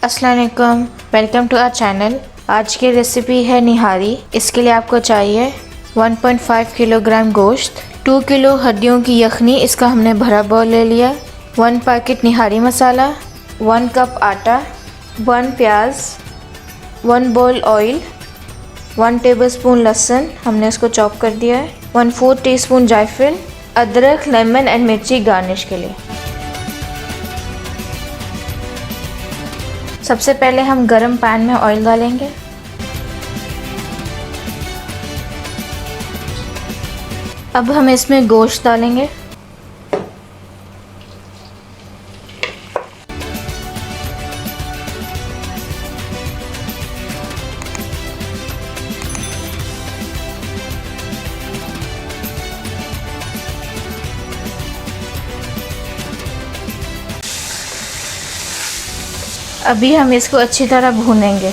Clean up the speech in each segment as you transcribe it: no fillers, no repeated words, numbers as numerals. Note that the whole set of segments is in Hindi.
अस्सलाम वालेकुम, वेलकम टू आवर चैनल। आज की रेसिपी है निहारी। इसके लिए आपको चाहिए 1.5 किलोग्राम गोश्त, 2 किलो हड्डियों की यखनी, इसका हमने भरा बाउल ले लिया, 1 पैकेट निहारी मसाला, 1 कप आटा, 1 प्याज, 1 बाउल ऑयल, 1 टेबलस्पून लहसुन हमने इसको चॉप कर दिया है, 1/4 टीस्पून जायफल, अदरक, लेमन एंड मिर्ची गार्निश के लिए। सबसे पहले हम गरम पैन में ऑयल डालेंगे। अब हम इसमें गोश्त डालेंगे। अभी हम इसको अच्छी तरह भूनेंगे।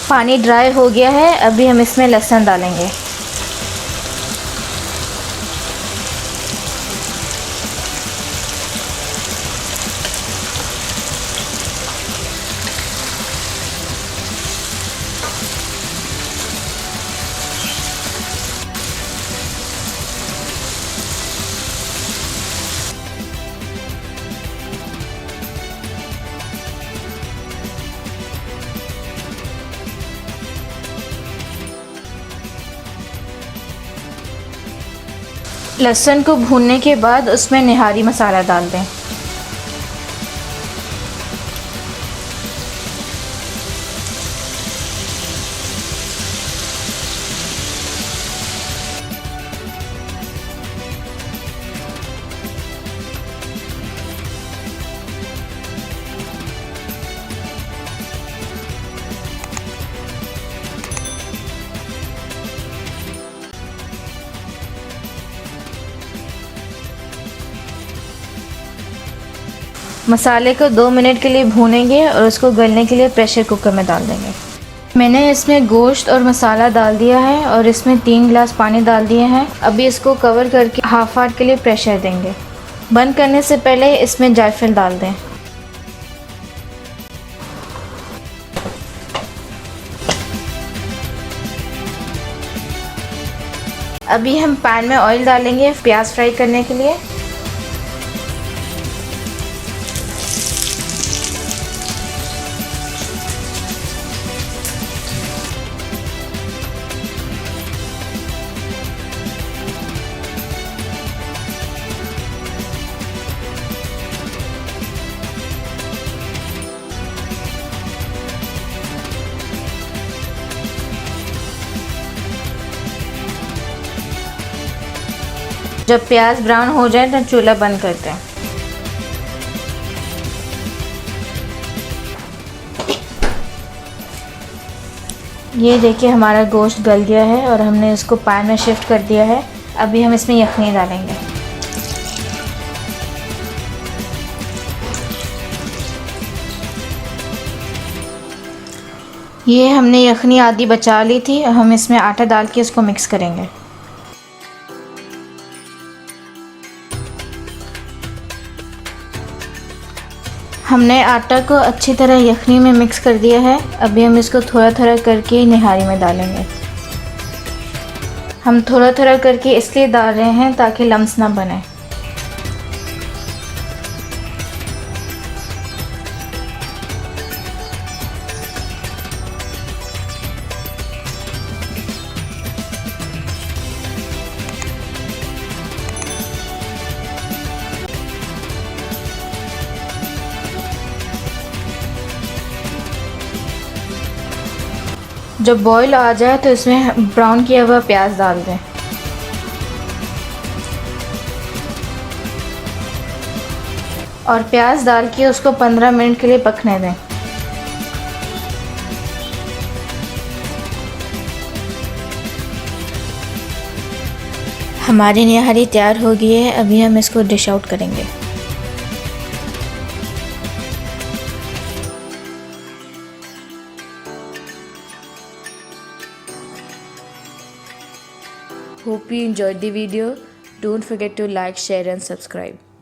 पानी ड्राई हो गया है। अभी हम इसमें लहसुन डालेंगे। लहसुन को भूनने के बाद उसमें निहारी मसाला डाल दें। मसाले को 2 मिनट के लिए भूनेंगे और उसको गलने के लिए प्रेशर कुकर में डाल देंगे। मैंने इसमें गोश्त और मसाला डाल दिया है और इसमें 3 गिलास पानी डाल दिए हैं। अभी इसको कवर करके हाफ आवर के लिए प्रेशर देंगे। बंद करने से पहले इसमें जायफल डाल दें। अभी हम पैन में ऑयल डालेंगे प्याज फ्राई करने के लिए। जब प्याज ब्राउन हो जाए तो चूल्हा बंद करते हैं। ये देखिए हमारा गोश्त गल गया है और हमने इसको पैन में शिफ्ट कर दिया है। अभी हम इसमें यखनी डालेंगे। ये हमने यखनी आधी बचा ली थी। हम इसमें आटा डाल के इसको मिक्स करेंगे। हमने आटा को अच्छी तरह यखनी में मिक्स कर दिया है। अभी हम इसको थोड़ा थोड़ा करके निहारी में डालेंगे। हम थोड़ा थोड़ा करके इसलिए डाल रहे हैं ताकि लम्स ना बने। जब बॉईल आ जाए तो इसमें ब्राउन किया हुआ प्याज डाल दें। और प्याज डाल के उसको 15 मिनट के लिए पकने दें। हमारी निहारी तैयार हो गई है। अभी हम इसको डिश आउट करेंगे। Hope you enjoyed the video. Don't forget to like, share and subscribe.